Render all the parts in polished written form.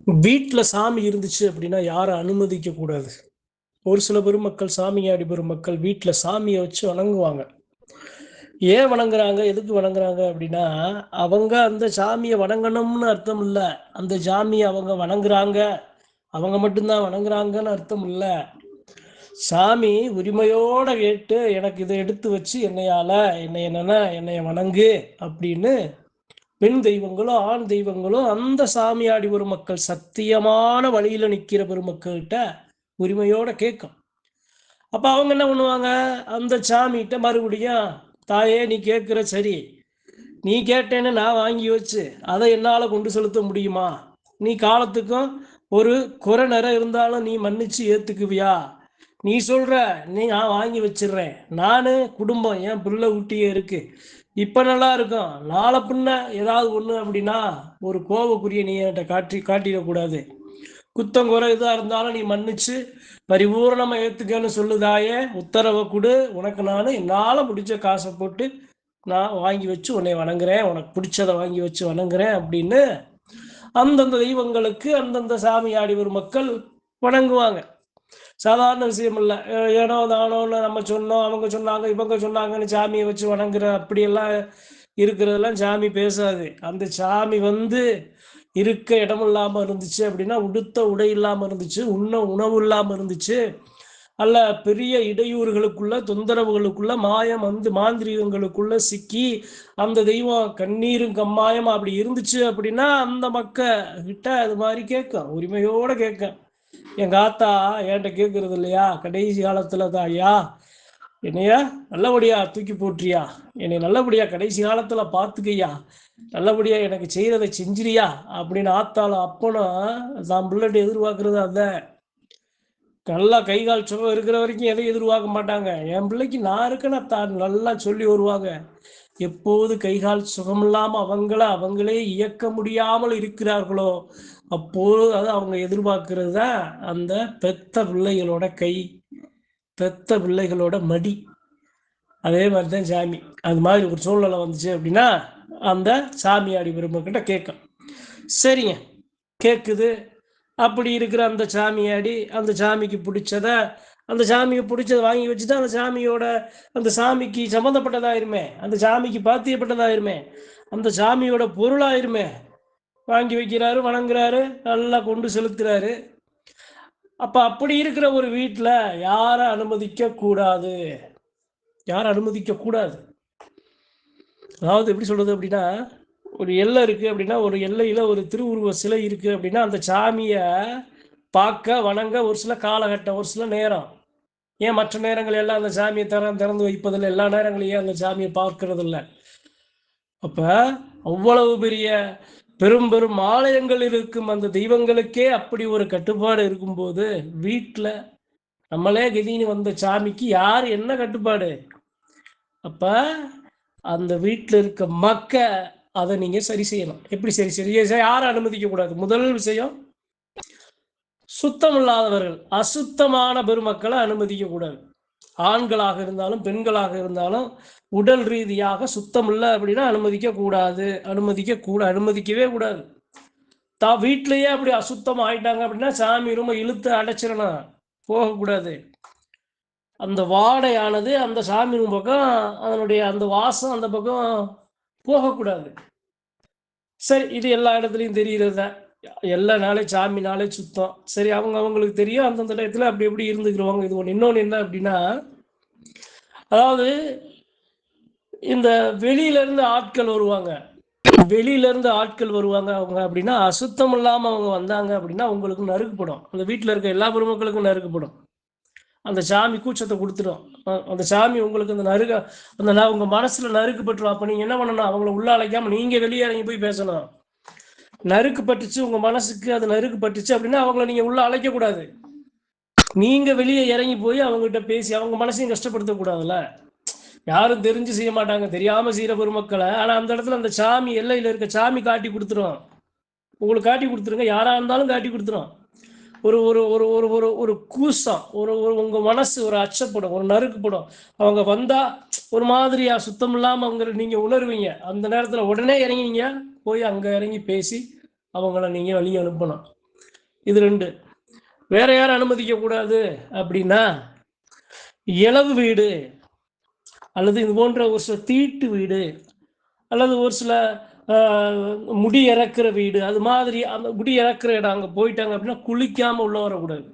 வீட்ல சாமி இருந்துச்சு அப்படின்னா யாரும் அனுமதிக்க கூடாது. ஒரு சில பெருமக்கள், சாமியாடி பெருமக்கள் வீட்ல சாமிய வச்சு வணங்குவாங்க. ஏன் வணங்குறாங்க? எதுக்கு வணங்குறாங்க அப்படின்னா, அவங்க அந்த சாமிய வணங்கணும்னு அர்த்தம் இல்ல. அந்த சாமிய அவங்க வணங்குறாங்க, அவங்க மட்டும் தான் வணங்குறாங்கன்னு அர்த்தம் இல்ல. சாமி உரிமையோட கேட்டு, "எனக்கு இத எடுத்து வச்சு என்னைய வணங்கு" அப்படின்னு பெண் தெய்வங்களும், ஆண் பெருமக்களும் அந்த சாமியாடி பெருமக்கள் சத்தியமான வழியில நிக்கிற பெருமக்கள்கிட்ட உரிமையோட கேட்கும். அப்ப அவங்க என்ன பண்ணுவாங்க, அந்த சாமிகிட்ட மறுபடியும், "தாயே நீ கேட்கிற சரி. நீ கேட்டேன்னு நான் வாங்கி வச்சு, அதை என்னால கொண்டு செலுத்த முடியுமா? நீ காலத்துக்கும் ஒரு குறை நிறை இருந்தாலும் நீ மன்னிச்சு ஏத்துக்குவியா? நீ சொல்ற, நான் வாங்கி வச்சிடுறேன். நானு, குடும்பம், என் பிள்ளை குட்டியே இருக்கு. இப்ப நல்லா இருக்கும். நாளை பின்ன ஏதாவது ஒண்ணு அப்படின்னா, ஒரு கோபக்குறிய நீ என்கிட்ட காட்டிடக்கூடாது. குத்தம் குறை எதா இருந்தாலும் நீ மன்னிச்சு பரிபூரணமா ஏத்துக்கன்னு சொல்லுதாயே, உத்தரவை கொடு. உனக்கு நானு என்னால முடிஞ்ச காசை போட்டு நான் வாங்கி வச்சு உன்னை வணங்குறேன். உனக்கு பிடிச்சதை வாங்கி வச்சு வணங்குறேன் அப்படின்னு அந்தந்த தெய்வங்களுக்கு அந்தந்த சாமியாடி ஒரு மக்கள் வணங்குவாங்க. சாதாரண விஷயம் இல்ல. ஏனோ தானோன்னு நம்ம சொன்னோம், அவங்க சொன்னாங்க, இவங்க சொன்னாங்கன்னு சாமியை வச்சு வணங்குற அப்படியெல்லாம் இருக்கிறதெல்லாம் சாமி பேசாது. அந்த சாமி வந்து இருக்க இடம் இல்லாம இருந்துச்சு அப்படின்னா, உடுத்த உடை இல்லாம இருந்துச்சு, உண்ண உணவு இல்லாம இருந்துச்சு, அல்ல பெரிய இடையூறுகளுக்குள்ள, தொந்தரவுகளுக்குள்ள, மாயம் வந்து மாந்திரீகங்களுக்குள்ள சிக்கி அந்த தெய்வம் கண்ணீரும் கம்மாயம் அப்படி இருந்துச்சு அப்படின்னா, அந்த மக்க கிட்ட அது மாதிரி கேட்கும், உரிமையோட கேட்கும். எங்க ஆத்தா என்கிட்ட கேட்கறது இல்லையா, கடைசி காலத்துல தான் ஐயா என்னைய நல்லபடியா தூக்கி போட்டுறியா, என்னை நல்லபடியா கடைசி காலத்துல பார்த்துக்கையா, நல்லபடியா எனக்கு செய்யறதை செஞ்சிரியா அப்படின்னு ஆத்தாலும் அப்பனும் தான் பிள்ளைட்டு எதிர்பார்க்கறது அதான். நல்லா கை கால் சுகம் இருக்கிற வரைக்கும் எதையும் எதிர்பார்க்க மாட்டாங்க. என் பிள்ளைக்கு நான் இருக்கேன்னா தான் நல்லா சொல்லி வருவாங்க. எப்போது கை கால் சுகம் இல்லாம அவங்களே இயக்க முடியாமல் இருக்கிறார்களோ, அப்போது அது அவங்க எதிர்பார்க்கிறது தான் அந்த பெத்த பிள்ளைகளோட கை, பெத்த பிள்ளைகளோட மடி. அதே மாதிரி தான் சாமி. அது மாதிரி ஒரு சூழ்நிலை வந்துச்சு அப்படின்னா, அந்த சாமியாடி பெருமக்கிட்ட கேட்கும். சரிங்க, கேட்குது. அப்படி இருக்கிற அந்த சாமியாடி அந்த சாமிக்கு பிடிச்சத அந்த சாமிக்கு பிடிச்சத வாங்கி வச்சுட்டு அந்த சாமியோட அந்த சாமிக்கு சம்மந்தப்பட்டதாயிருமே, அந்த சாமிக்கு பாத்தியப்பட்டதாயிருமே, அந்த சாமியோட பொருளாயிருமே வாங்கி வைக்கிறாரு, வணங்குறாரு, நல்லா கொண்டு செலுத்துறாரு. அப்ப அப்படி இருக்கிற ஒரு வீட்டில் யாரை அனுமதிக்க கூடாது? யாரை அனுமதிக்க கூடாது? அதாவது எப்படி சொல்றது அப்படின்னா, ஒரு எல்லை இருக்கு அப்படின்னா, ஒரு எல்லையில ஒரு திருவுருவ சிலை இருக்கு அப்படின்னா, அந்த சாமிய பார்க்க, வணங்க ஒரு சில காலகட்டம், ஒரு சில நேரம். ஏன் மற்ற நேரங்கள் எல்லாம் அந்த சாமியை திறந்து வைப்பதில்லை? எல்லா நேரங்களையும் அந்த சாமியை பார்க்கறதில்ல. அப்ப அவ்வளவு பெரிய பெரும் பெரும் ஆலயங்கள் இருக்கும் அந்த தெய்வங்களுக்கே அப்படி ஒரு கட்டுப்பாடு இருக்கும்போது, வீட்டில் நம்மளே கதின்னு வந்த சாமிக்கு யார் என்ன கட்டுப்பாடு? அப்ப அந்த வீட்டில் இருக்க மக்க அதை நீங்க சரி செய்யணும். எப்படி சரி சரி யாரை அனுமதிக்க கூடாது? முதல் விஷயம், சுத்தம் இல்லாதவர்கள், அசுத்தமான பெருமக்களை அனுமதிக்க கூடாது. ஆண்களாக இருந்தாலும் பெண்களாக இருந்தாலும் உடல் ரீதியாக சுத்தம் இல்லை அப்படின்னா அனுமதிக்கவே கூடாது. வீட்டிலேயே அப்படி அசுத்தம் ஆயிட்டாங்க அப்படின்னா சாமி ரொம்ப இழுத்து அடைச்சிடணும், போகக்கூடாது. அந்த வாடையானது அந்த சாமி பக்கம், அதனுடைய அந்த வாசம் அந்த பக்கம் போகக்கூடாது. சரி, இது எல்லா இடத்துலையும் தெரிகிறது தான். எல்லா சாமினாலே சுத்தம். சரி, அவங்களுக்கு தெரியும், அந்தந்த டயத்தில் அப்படி எப்படி இருந்துக்கிறவங்க. இது ஒன்று. இன்னொன்று என்ன அப்படின்னா, அதாவது இந்த வெளியிலேருந்து ஆட்கள் வருவாங்க. அவங்க அப்படின்னா, அசுத்தம் இல்லாமல் அவங்க வந்தாங்க அப்படின்னா உங்களுக்கு நறுக்குப்படும். அந்த வீட்டில் இருக்க எல்லா பெருமக்களுக்கும் நறுக்குப்படும். அந்த சாமி கூச்சத்தை கொடுத்துடும். அந்த சாமி உங்களுக்கு அந்த உங்கள் மனசில் நறுக்குப்பட்டுரும். அப்போ நீங்கள் என்ன பண்ணணும்? அவங்கள உள்ள அழைக்காமல் நீங்கள் வெளியே இறங்கி போய் பேசணும். நறுக்கு பட்டுச்சு, உங்கள் மனசுக்கு அது நறுக்கு பட்டுச்சு அப்படின்னா அவங்கள நீங்கள் உள்ள அழைக்கக்கூடாது. நீங்கள் வெளியே இறங்கி போய் அவங்ககிட்ட பேசி அவங்க மனசையும் கஷ்டப்படுத்தக்கூடாதுல்ல. யாரும் தெரிஞ்சு செய்ய மாட்டாங்க, தெரியாமல் செய்கிற பெருமக்களை. ஆனால் அந்த இடத்துல அந்த சாமி எல்லையில் இருக்க சாமி காட்டி கொடுத்துரும். உங்களுக்கு காட்டி கொடுத்துருங்க, யாராக இருந்தாலும் காட்டி கொடுத்துரும். ஒரு ஒரு ஒரு ஒரு ஒரு ஒரு கூசம், ஒரு உங்க மனசு ஒரு அச்சப்படும், ஒரு நறுக்குப்படும். அவங்க வந்தா ஒரு மாதிரியா சுத்தம் இல்லாம அவங்க நீங்க உணர்வீங்க. அந்த நேரத்துல உடனே இறங்கினீங்க போய் அங்க இறங்கி பேசி அவங்கள நீங்க வெளியே அனுப்பணும். இது 2. வேற யாரும் அனுமதிக்க கூடாது அப்படின்னா, இலவு வீடு அல்லது இது போன்ற ஒரு சில தீட்டு வீடு அல்லது ஒரு சில முடி இறக்குற வீடு, அது மாதிரி அந்த முடி இறக்குற இடம் அங்கே போயிட்டாங்க அப்படின்னா குளிக்காம உள்ள வரக்கூடாது.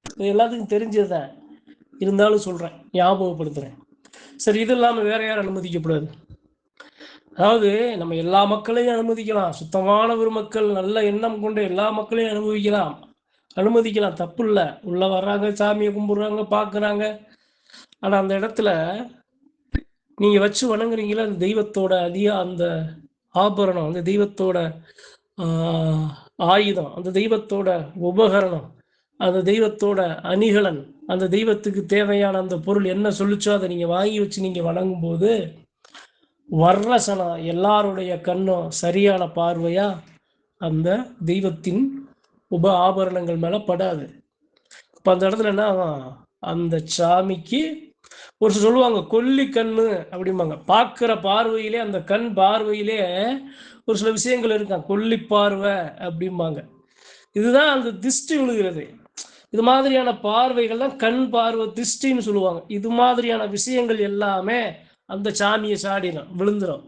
இது எல்லாத்துக்கும் தெரிஞ்சதுதான், இருந்தாலும் சொல்றேன், ஞாபகப்படுத்துறேன். சரி, இது இல்லாமல் வேற யாரும் அனுமதிக்கப்படாது? அதாவது நம்ம எல்லா மக்களையும் அனுமதிக்கலாம், சுத்தமான ஒரு மக்கள், நல்ல எண்ணம் கொண்ட எல்லா மக்களையும் அனுமதிக்கலாம், தப்பு இல்லை. உள்ள வர்றாங்க, சாமியை கும்பிடுறாங்க, பார்க்குறாங்க. ஆனால் அந்த இடத்துல நீங்கள் வச்சு வணங்குறீங்களா அந்த தெய்வத்தோட அந்த ஆபரணம், அந்த தெய்வத்தோட ஆயுதம், அந்த தெய்வத்தோட உபகரணம், அந்த தெய்வத்தோட அணிகலன், அந்த தெய்வத்துக்கு தேவையான அந்த பொருள் என்ன சொல்லிச்சோ அதை நீங்கள் வாங்கி வச்சு நீங்கள் வணங்கும் போது வர்ற சனம் எல்லாருடைய கண்ணும் சரியான பார்வையா அந்த தெய்வத்தின் ஆபரணங்கள் மேலே படாது. இப்போ அந்த இடத்துல என்ன ஆகும்? அந்த சாமிக்கு ஒரு சொல்லுவாங்க கொல்லி கண்ணு அப்படிம்பாங்க. பார்க்குற பார்வையிலே, அந்த கண் பார்வையிலே ஒரு சில விஷயங்கள் இருக்கான், கொல்லி பார்வை அப்படிம்பாங்க. இதுதான் அந்த திருஷ்டி விழுகிறது. இது மாதிரியான பார்வைகள் தான் கண் பார்வை திருஷ்டின்னு சொல்லுவாங்க. இது மாதிரியான விஷயங்கள் எல்லாமே அந்த சாமியை சாடிடும், விழுந்துடும்.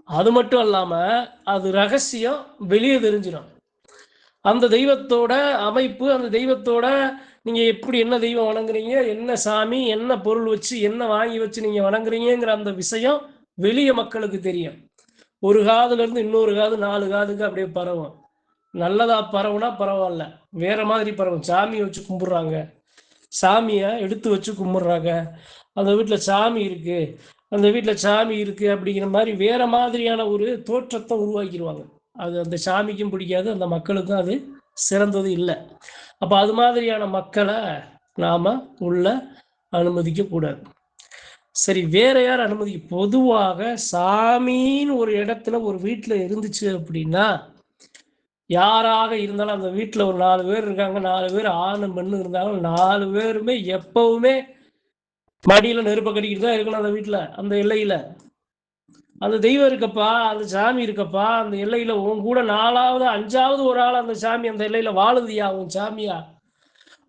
அது மட்டும் இல்லாம அது ரகசியம் வெளியே தெரிஞ்சிடும். அந்த தெய்வத்தோட அமைப்பு, அந்த தெய்வத்தோட நீங்க எப்படி என்ன தெய்வம் வணங்குறீங்க, என்ன சாமி, என்ன பொருள் வச்சு, என்ன வாங்கி வச்சு நீங்க வணங்குறீங்கிற அந்த விஷயம் வெளிய மக்களுக்கு தெரியும். ஒரு காதுல இருந்து இன்னொரு காது, 4 காதுக்கு அப்படியே பரவும். நல்லதா பரவுனா பரவாயில்ல, வேற மாதிரி பரவும். சாமியை வச்சு கும்பிடுறாங்க, சாமியை எடுத்து வச்சு கும்பிடுறாங்க, அந்த வீட்டில் சாமி இருக்கு, அந்த வீட்டில் சாமி இருக்கு அப்படிங்கிற மாதிரி வேற மாதிரியான ஒரு தோற்றத்தை உருவாக்கிடுவாங்க. அது அந்த சாமிக்கும் பிடிக்காது, அந்த மக்களுக்கும் அது சிறந்தது இல்லை. அப்போ அது மாதிரியான மக்களை நாம் உள்ள அனுமதிக்கக்கூடாது. சரி, வேற யார் அனுமதிக்க? பொதுவாக சாமின்னு ஒரு இடத்துல ஒரு வீட்டில் இருந்துச்சு அப்படின்னா, யாராக இருந்தாலும் அந்த வீட்டில் ஒரு 4 பேர் இருக்காங்க, 4 பேர் ஆணு பெண்ணு இருந்தாலும் 4 பேருமே எப்பவுமே மடியில் நெருப்ப கட்டிக்கிட்டு தான் இருக்கணும். அந்த வீட்டில், அந்த எல்லையில் அந்த தெய்வம் இருக்கப்பா, அந்த சாமி இருக்கப்பா, அந்த எல்லையில் உன் கூட 4வது 5வது ஒரு ஆள் அந்த சாமி அந்த எல்லையில் வாழுதியா, உன் சாமியா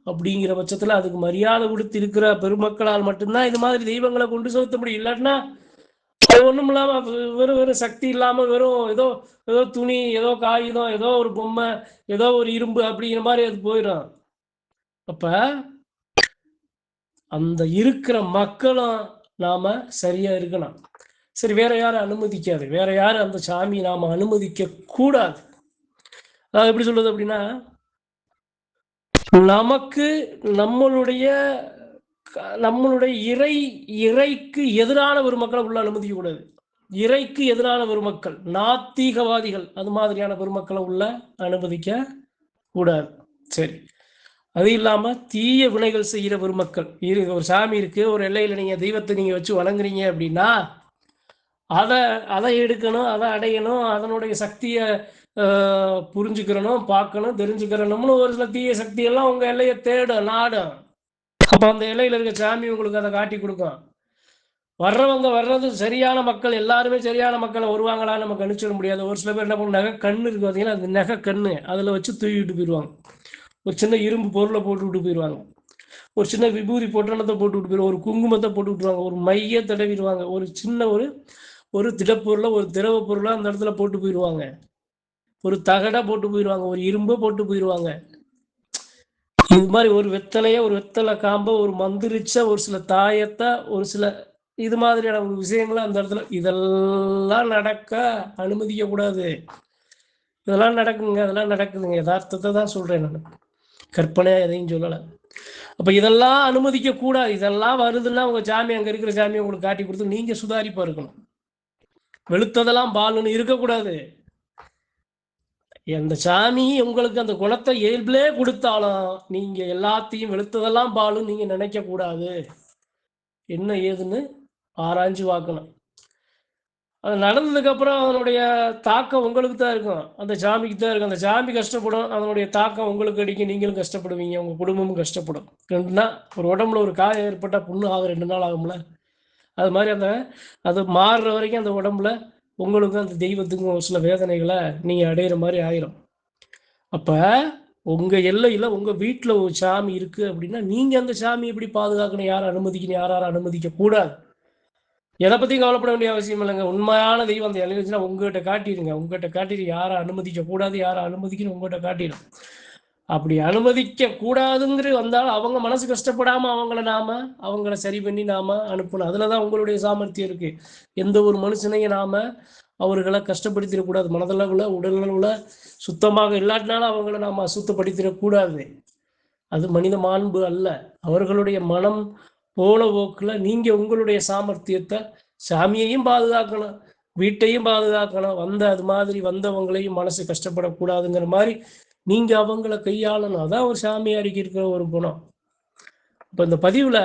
அப்படிங்கிற பட்சத்தில் அதுக்கு மரியாதை கொடுத்து இருக்கிற பெருமக்களால் மட்டும்தான் இது மாதிரி தெய்வங்களை கொண்டு செலுத்த முடியும். இல்லாட்டினா ஒன்றும் இல்லாமல் வெறும் சக்தி இல்லாமல் வெறும் ஏதோ ஏதோ துணி, ஏதோ காகிதம், ஏதோ ஒரு பொம்மை, ஏதோ ஒரு இரும்பு அப்படிங்கிற மாதிரி அது போயிடும். அப்போ அந்த இருக்கிற மக்களும் நாம சரியா இருக்கணும். சரி, வேற யாரும் அனுமதிக்காது, வேற யாரும் அந்த சாமியை நாம அனுமதிக்க கூடாது. அதாவது எப்படி சொல்றது அப்படின்னா, நமக்கு நம்மளுடைய இறைக்கு எதிரான ஒரு மக்களை உள்ள அனுமதிக்க கூடாது. இறைக்கு எதிரான ஒரு மக்கள், நாத்திகவாதிகள், அது மாதிரியான பெருமக்களை உள்ள அனுமதிக்க கூடாது. சரி, அது இல்லாம தீய வினைகள் செய்கிற பெருமக்கள், ஒரு சாமி இருக்கு, ஒரு எல்லையில நீங்க தெய்வத்தை நீங்க வச்சு வணங்குறீங்க அப்படின்னா அதை எடுக்கணும், அதை அடையணும், அதனுடைய சக்தியை புரிஞ்சுக்கிறணும், பார்க்கணும், தெரிஞ்சுக்கிறணும்னு ஒரு சில தீய சக்தியெல்லாம் உங்க எல்லையை தேடும், நாடும். அப்போ அந்த எல்லையில் இருக்க சாமி உங்களுக்கு அதை காட்டி கொடுக்கும். வர்றது சரியான மக்கள், எல்லாருமே சரியான மக்களை வருவாங்களான்னு நம்ம கணிச்சிட முடியாது. ஒரு சில பேர் என்ன பண்ணும், நகை கண்ணு இருக்கு பார்த்தீங்கன்னா, அந்த நகை கண்ணு அதில் வச்சு தூக்கிட்டு போயிடுவாங்க. ஒரு சின்ன இரும்பு பொருளை போட்டு விட்டு போயிடுவாங்க, ஒரு சின்ன விபூதி பொட்டணத்தை போட்டு விட்டு போயிடுவாங்க, ஒரு குங்குமத்தை போட்டு விட்டுருவாங்க, ஒரு மைய தடவிடுவாங்க, ஒரு சின்ன ஒரு திடப்பொருளை, ஒரு திரவ பொருளை அந்த இடத்துல போட்டு போயிடுவாங்க, ஒரு தகடை போட்டு போயிடுவாங்க, ஒரு இரும்பை போட்டு போயிடுவாங்க. இது மாதிரி ஒரு வெத்தலை காம்ப, ஒரு மந்திரிச்ச ஒரு சில தாயத்தை, ஒரு சில இது மாதிரியான ஒரு விஷயங்களை அந்த இடத்துல இதெல்லாம் நடக்க அனுமதிக்க கூடாது. இதெல்லாம் நடக்குங்க, அதெல்லாம் நடக்குதுங்க, யதார்த்தத்தை தான் சொல்றேன் நான், கற்பனையா எதையும் சொல்லலை. அப்ப இதெல்லாம் அனுமதிக்க கூடாது. இதெல்லாம் வருதுன்னா உங்க சாமி, அங்க இருக்கிற சாமி உங்களுக்கு காட்டி கொடுத்து நீங்க சுதாரிப்பா இருக்கணும். வெளுத்ததெல்லாம் பாலுன்னு இருக்கக்கூடாது. எந்த சாமி உங்களுக்கு அந்த குணத்தை இயல்பிலே கொடுத்தாலும் நீங்க எல்லாத்தையும் வெளுத்ததெல்லாம் பாலுன்னு நீங்க நினைக்க கூடாது. என்ன ஏதுன்னு ஆராய்ஞ்சு பார்க்கணும். அது நடந்ததுக்கு அப்புறம் அதனுடைய தாக்கம் உங்களுக்கு தான் இருக்கும், அந்த சாமிக்கு தான் இருக்கும். அந்த சாமி கஷ்டப்படும், அதனுடைய தாக்கம் உங்களுக்கு அடிக்கும், நீங்களும் கஷ்டப்படுவீங்க, உங்க குடும்பமும் கஷ்டப்படும். 2 நாள் ஒரு உடம்புல ஒரு காயம் ஏற்பட்டால் புண்ணு ஆகும், 2 நாள் ஆகும்ல. அது மாதிரி அது மாறுற வரைக்கும் அந்த உடம்புல உங்களுக்கும் அந்த தெய்வத்துக்கும் ஒரு சில வேதனைகளை நீங்க அடையிற மாதிரி ஆயிரும். அப்ப உங்க எல்லையில உங்க வீட்டுல ஒரு சாமி இருக்கு அப்படின்னா நீங்க அந்த சாமி எப்படி பாதுகாக்கணும், யாரை அனுமதிக்கணும், யாரை அனுமதிக்க கூடாது, எதை பத்தியும் கவலைப்பட வேண்டிய அவசியம் இல்லைங்க. உண்மையான தெய்வம் அந்த இலையில இருந்துச்சுன்னா உங்ககிட்ட காட்டிடுங்க. உங்ககிட்ட காட்டிட்டு யாரை அனுமதிக்க கூடாது, யாரை அனுமதிக்கணும் உங்ககிட்ட காட்டிடும். அப்படி அனுமதிக்க கூடாதுங்கிற வந்தாலும் அவங்க மனசு கஷ்டப்படாம அவங்கள சரி பண்ணி நாம அனுப்பணும். அதுலதான் உங்களுடைய சாமர்த்தியம் இருக்கு. எந்த ஒரு மனுஷனையும் நாம அவர்களை கஷ்டப்படுத்திடக்கூடாது. மனதளவுல உடல்நலவுல சுத்தமாக இல்லாட்டினாலும் அவங்கள நாம அசுத்தப்படுத்திடக்கூடாது. அது மனித மாண்பு அல்ல. அவர்களுடைய மனம் போன போக்குல நீங்க உங்களுடைய சாமர்த்தியத்தை, சாமியையும் பாதுகாக்கணும், வீட்டையும் பாதுகாக்கணும், அது மாதிரி வந்தவங்களையும் மனசு கஷ்டப்படக்கூடாதுங்கிற மாதிரி நீங்க அவங்கள கையாளணும். அதான் ஒரு சாமியாருக்கு இருக்கிற ஒரு குணம். இப்ப இந்த பதிவுல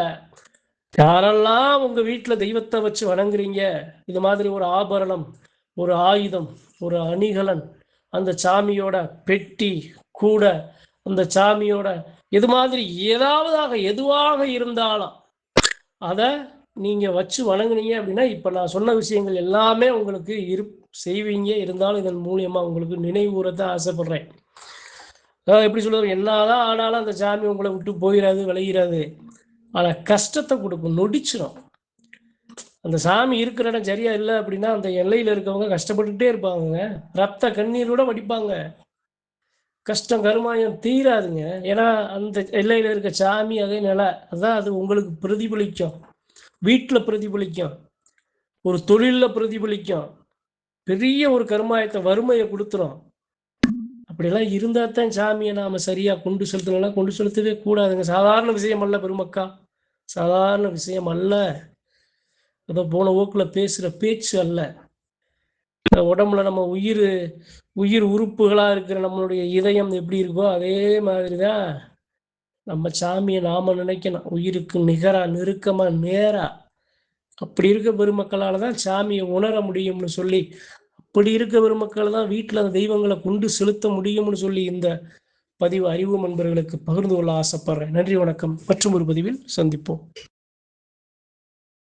யாரெல்லாம் உங்க வீட்டுல தெய்வத்தை வச்சு வணங்குறீங்க, இது மாதிரி ஒரு ஆபரணம், ஒரு ஆயுதம், ஒரு அணிகலன், அந்த சாமியோட பெட்டி கூட, அந்த சாமியோட இது மாதிரி எதுவாக இருந்தாலும் அதை நீங்க வச்சு வணங்குனீங்க அப்படின்னா இப்ப நான் சொன்ன விஷயங்கள் எல்லாமே உங்களுக்கு செய்வீங்க. இருந்தாலும் இதன் மூலியமா உங்களுக்கு நினைவுறத ஆசைப்படுறேன். எப்படி சொல்றது, என்னதான் ஆனாலும் அந்த சாமி உங்களை விட்டு போயிடாது, விளையிறாது. ஆனா கஷ்டத்தை கொடுக்கும், நொடிச்சிடும். அந்த சாமி இருக்கிற இடம் சரியா இல்லை அப்படின்னா அந்த எல்லையில இருக்கவங்க கஷ்டப்பட்டுட்டே இருப்பாங்க, ரத்த கண்ணீரோட வடிப்பாங்க, கஷ்டம் கருமாயம் தீராதுங்க. ஏன்னா அந்த எல்லையில இருக்க சாமி அதே நிலை, அதான் அது உங்களுக்கு பிரதிபலிக்கும். வீட்டுல பிரதிபலிக்கும், ஒரு தொழில்ல பிரதிபலிக்கும், பெரிய ஒரு கருமாயத்தை வறுமையை கொடுத்துரும். அப்படியெல்லாம் இருந்தா தான் சாமியை நாம சரியா கொண்டு செலுத்தலாம். கொண்டு செலுத்தவே கூடாதுங்க. சாதாரண விஷயம் அல்ல பெருமக்கா, சாதாரண விஷயம் அல்ல. ஏதோ போன போக்குல பேசுற பேச்சு அல்ல. உடம்புல நம்ம உயிர் உறுப்புகளா இருக்கிற நம்மளுடைய இதயம் எப்படி இருக்கோ அதே மாதிரிதான் நம்ம சாமியை நாம நினைக்கணும். உயிருக்கு நிகரா, நெருக்கமா, நேரா. அப்படி இருக்க பெருமக்களால தான் சாமியை உணர முடியும்னு சொல்லி, அப்படி இருக்க பெருமக்கள் தான் வீட்டில் அந்த தெய்வங்களை கொண்டு செலுத்த முடியும்னு சொல்லி இந்த பதிவு அறிவு நண்பர்களுக்கு பகிர்ந்து கொள்ள ஆசைப்படுறேன். நன்றி, வணக்கம். மற்றும் ஒரு பதிவில் சந்திப்போம்.